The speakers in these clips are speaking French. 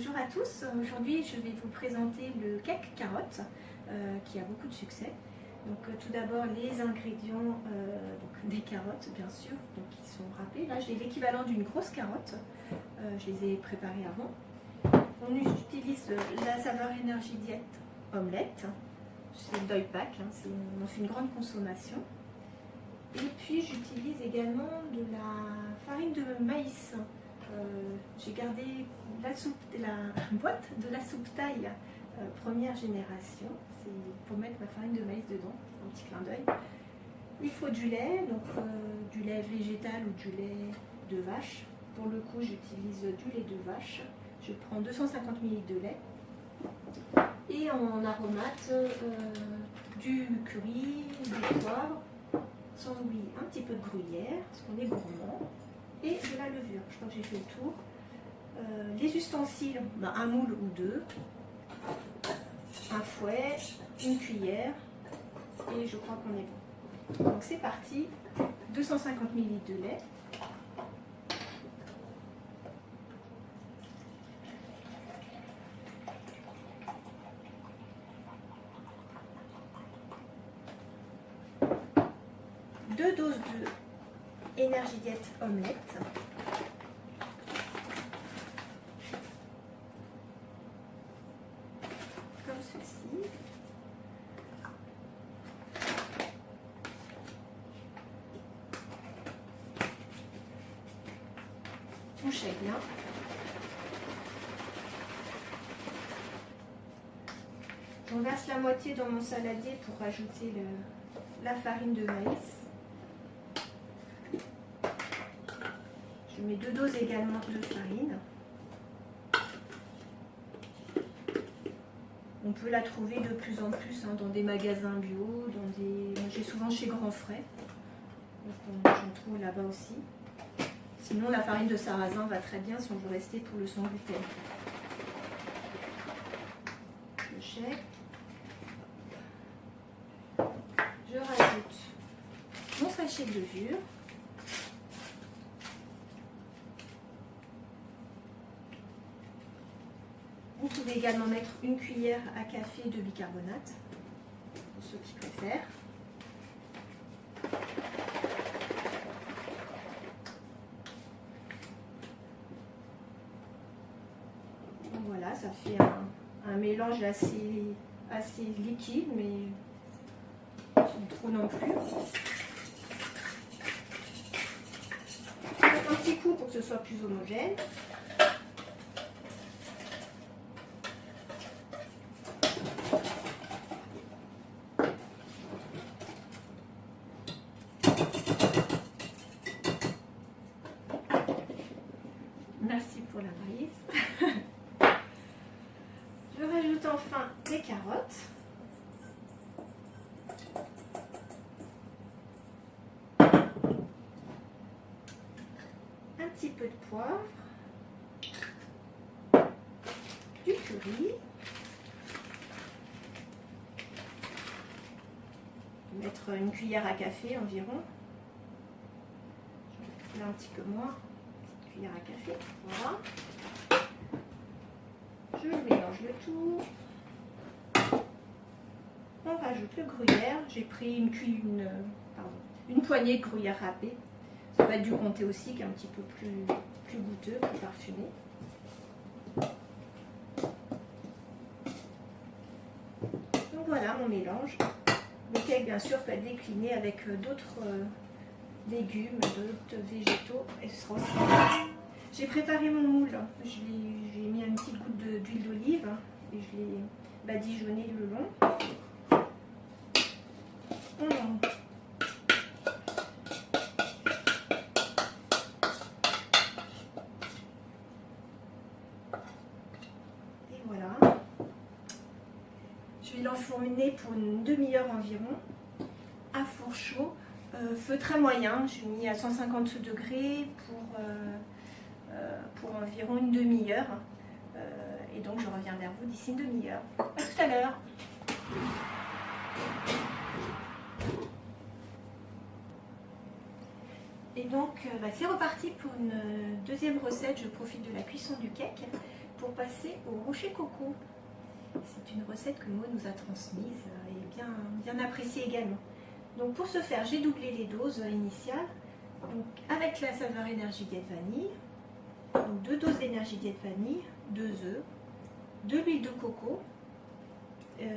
Bonjour à tous, aujourd'hui je vais vous présenter le cake carotte qui a beaucoup de succès. Donc tout d'abord les ingrédients, donc des carottes bien sûr, donc qui sont râpées. Là j'ai l'équivalent d'une grosse carotte, je les ai préparées avant. On utilise la saveur énergie diète omelette, c'est le deuil pack, on en fait une grande consommation. Et puis j'utilise également de la farine de maïs. J'ai gardé la boîte de la soupe taille première génération. C'est pour mettre ma farine de maïs dedans, un petit clin d'œil. Il faut du lait, donc du lait végétal ou du lait de vache. Pour le coup, j'utilise du lait de vache. Je prends 250 ml de lait. Et en aromate, du curry, du poivre, sans oublier un petit peu de gruyère, parce qu'on est gourmand, et de la levure. Je crois que j'ai fait le tour. Les ustensiles, un moule ou deux, un fouet, une cuillère, et je crois qu'on est bon. Donc c'est parti, 250 ml de lait. Deux doses de énergie diète omelette. Comme ceci. On shake bien. J'en verse la moitié dans mon saladier pour rajouter la farine de maïs. Je mets deux doses également de farine. On peut la trouver de plus en plus dans des magasins bio, j'ai souvent chez Grand Frais. Donc j'en trouve là-bas aussi. Sinon la farine de sarrasin va très bien si on veut rester pour le sans gluten. Je shake. Je rajoute mon sachet de levure. Vous pouvez également mettre une cuillère à café de bicarbonate, pour ceux qui préfèrent. Donc voilà, ça fait un mélange assez liquide, mais pas trop non plus. Un petit coup pour que ce soit plus homogène. Merci pour la maïs. Je rajoute enfin les carottes. Un petit peu de poivre. Du curry. Mettre une cuillère à café environ. Là un petit peu moins. Cuillère à café, voilà. Je mélange le tout. On rajoute le gruyère. J'ai pris une poignée de gruyère râpée. Ça va être du comté aussi, qui est un petit peu plus goûteux, plus parfumé. Donc voilà mon mélange. Le cake bien sûr peut être décliné avec d'autres légumes, d'autres végétaux, et ce sera aussi bon. J'ai préparé mon moule, j'ai mis une petite goutte d'huile d'olive et je l'ai badigeonné le long. Et voilà. Je vais l'enfourner pour une demi-heure environ à four chaud. Feu très moyen, j'ai mis à 150 degrés pour environ une demi-heure. Et donc je reviens vers vous d'ici une demi-heure. À tout à l'heure. Et donc c'est reparti pour une deuxième recette. Je profite de la cuisson du cake pour passer au rocher coco. C'est une recette que Maud nous a transmise et bien appréciée également. Donc pour ce faire, j'ai doublé les doses initiales. Donc avec la saveur énergie diète vanille, donc 2 doses d'énergie diète vanille, 2 œufs, de l'huile de coco. Donc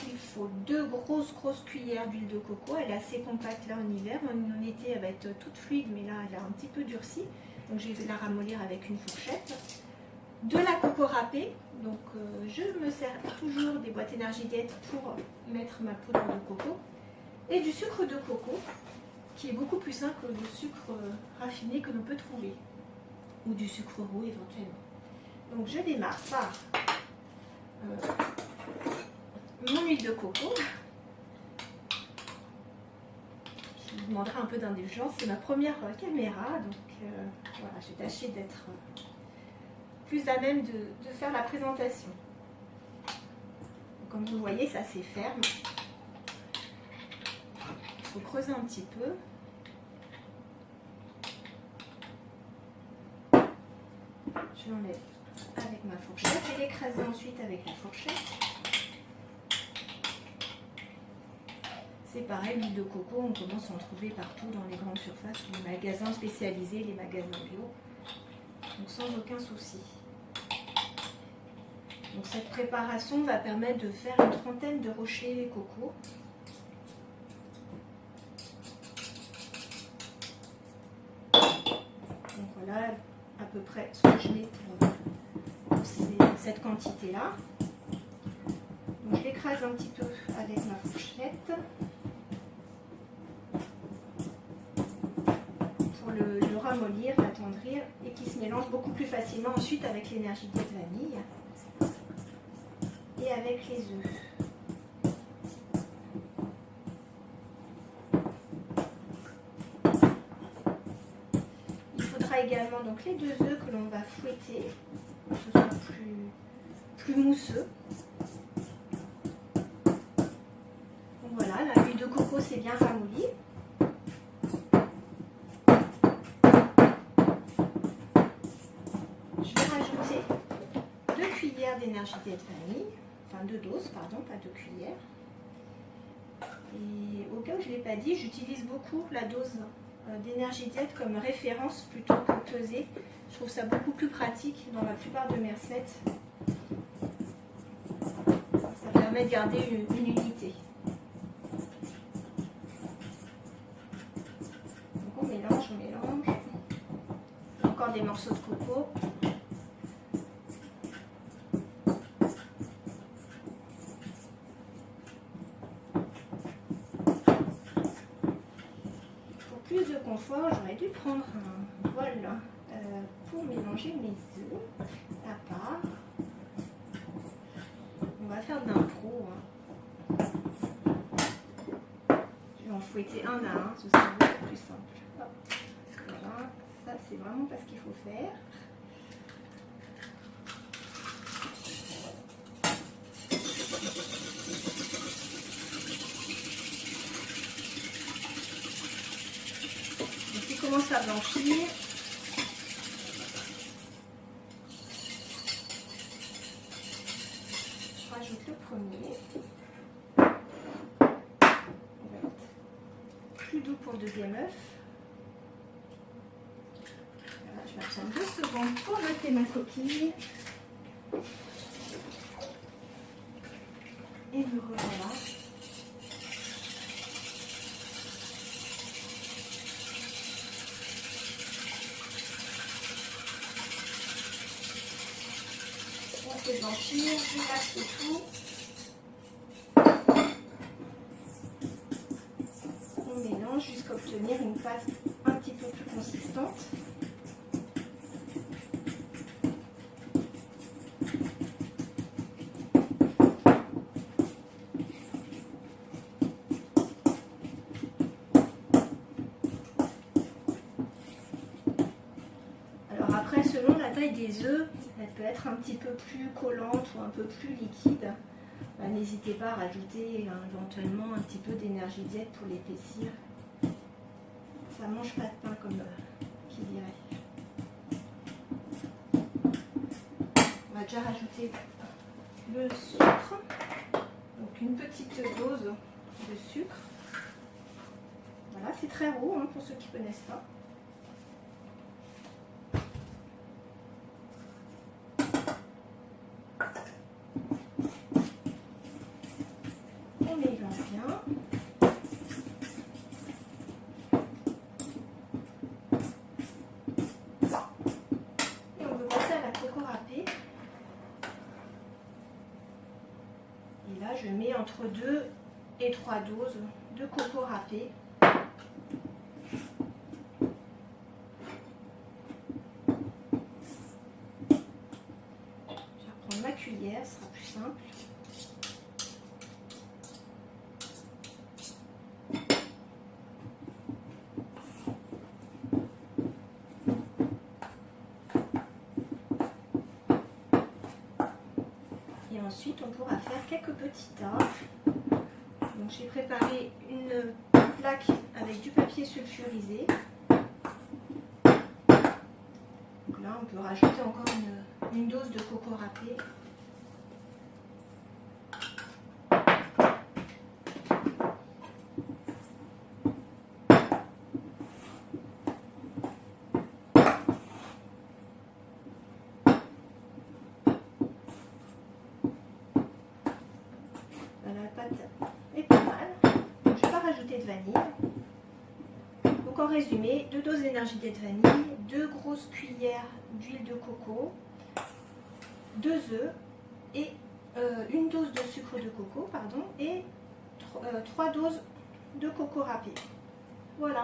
il faut 2 grosses cuillères d'huile de coco. Elle est assez compacte là en hiver. En été elle va être toute fluide, mais là elle a un petit peu durci. Donc je vais la ramollir avec une fourchette. De la coco râpée. Donc je me sers toujours des boîtes énergie diète pour mettre ma poudre de coco. Et du sucre de coco, qui est beaucoup plus sain que le sucre raffiné que l'on peut trouver. Ou du sucre roux éventuellement. Donc je démarre par mon huile de coco. Je vous demanderai un peu d'indulgence, c'est ma première caméra, donc voilà, j'ai tâché d'être plus à même de faire la présentation. Donc, comme vous voyez, c'est assez ferme. Il faut creuser un petit peu. Je l'enlève avec ma fourchette et l'écraser ensuite avec la fourchette. C'est pareil, l'huile de coco, on commence à en trouver partout dans les grandes surfaces, les magasins spécialisés, les magasins bio. Donc sans aucun souci. Donc cette préparation va permettre de faire une trentaine de rochers coco. Donc voilà à peu près ce que je mets pour cette quantité-là. Donc je l'écrase un petit peu avec ma fourchette pour le ramollir, l'attendrir et qui se mélange beaucoup plus facilement ensuite avec l'énergie diète vanille et avec les œufs. Il faudra également donc les 2 œufs que l'on va fouetter pour que ce soit plus mousseux. Donc voilà, l'huile de coco c'est bien ramolli. Je vais rajouter 2 cuillères d'énergie diète vanille, enfin 2 doses, pardon, pas 2 cuillères. Et au cas où je ne l'ai pas dit, j'utilise beaucoup la dose d'énergie diète comme référence plutôt que peser. Je trouve ça beaucoup plus pratique dans la plupart de mes recettes. Ça permet de garder une unité. Donc on mélange. Encore des morceaux de coco. Pour plus de confort, j'aurais dû prendre un bol pour mélanger mes œufs à part. On va faire de l'impro. Je vais en fouetter un à un, ce sera beaucoup plus simple. Hop. Voilà, ça c'est vraiment pas ce qu'il faut faire. Donc il commence à blanchir. Je rajoute le premier. On va être plus doux pour le deuxième œuf. Voilà, je vais attendre 2 secondes pour jeter ma coquille. Et me revoilà. On fait blanchir, je masque tout. On mélange jusqu'à obtenir une pâte un petit peu plus consistante. Alors après, selon la taille des œufs, elle peut être un petit peu plus collante ou un peu plus liquide. N'hésitez pas à rajouter éventuellement un petit peu d'énergie diète pour l'épaissir. Ça mange pas de pain comme qui dirait. déjà rajouté le sucre. Donc une petite dose de sucre. Voilà, c'est très roux hein, pour ceux qui ne connaissent pas. On mélange bien. Et on veut passer à la coco râpée. Et là, je mets entre 2 et 3 doses de coco râpé. Je vais prendre ma cuillère, ce sera plus simple. Et ensuite, on pourra faire quelques petits tas. Donc, j'ai préparé une plaque avec du papier sulfurisé. Donc là, on peut rajouter encore une dose de coco râpé. La pâte est pas mal. Donc, je ne vais pas rajouter de vanille. Donc en résumé, 2 doses d'énergie de vanille, 2 grosses cuillères d'huile de coco, 2 œufs et une dose de sucre de coco, pardon, et 3 doses de coco râpé. Voilà.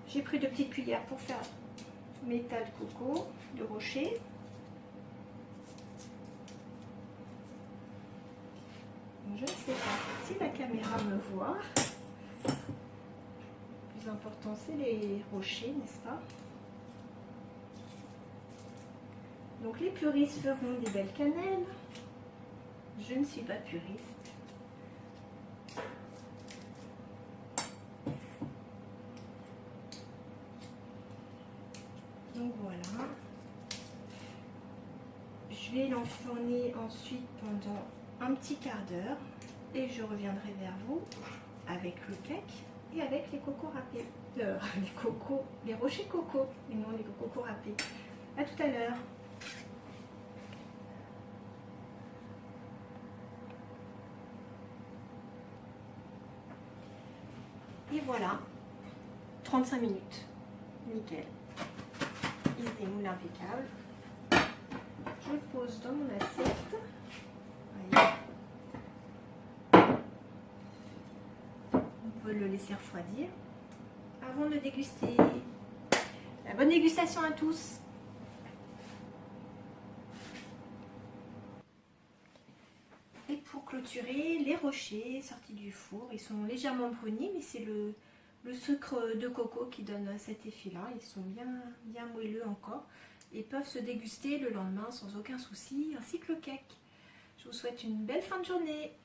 J'ai pris 2 petites cuillères pour faire mes tas de coco, de rocher. Je ne sais pas si la caméra me voit. Le plus important, c'est les rochers, n'est-ce pas? Donc les puristes feront des belles cannelles. Je ne suis pas puriste. Donc voilà. Je vais l'enfourner ensuite pendant un petit quart d'heure et je reviendrai vers vous avec le cake et avec les cocos râpés. Les rochers coco et non les cocos râpés. À tout à l'heure. Et voilà, 35 minutes. Nickel. Il démoule impeccable. Je le pose dans mon assiette. Voyez. On peut le laisser refroidir avant de déguster. La bonne dégustation à tous. Et pour clôturer, les rochers sortis du four, ils sont légèrement brunis, mais c'est le sucre de coco qui donne cet effet-là. Ils sont bien moelleux encore et peuvent se déguster le lendemain sans aucun souci, ainsi que le cake. Je vous souhaite une belle fin de journée.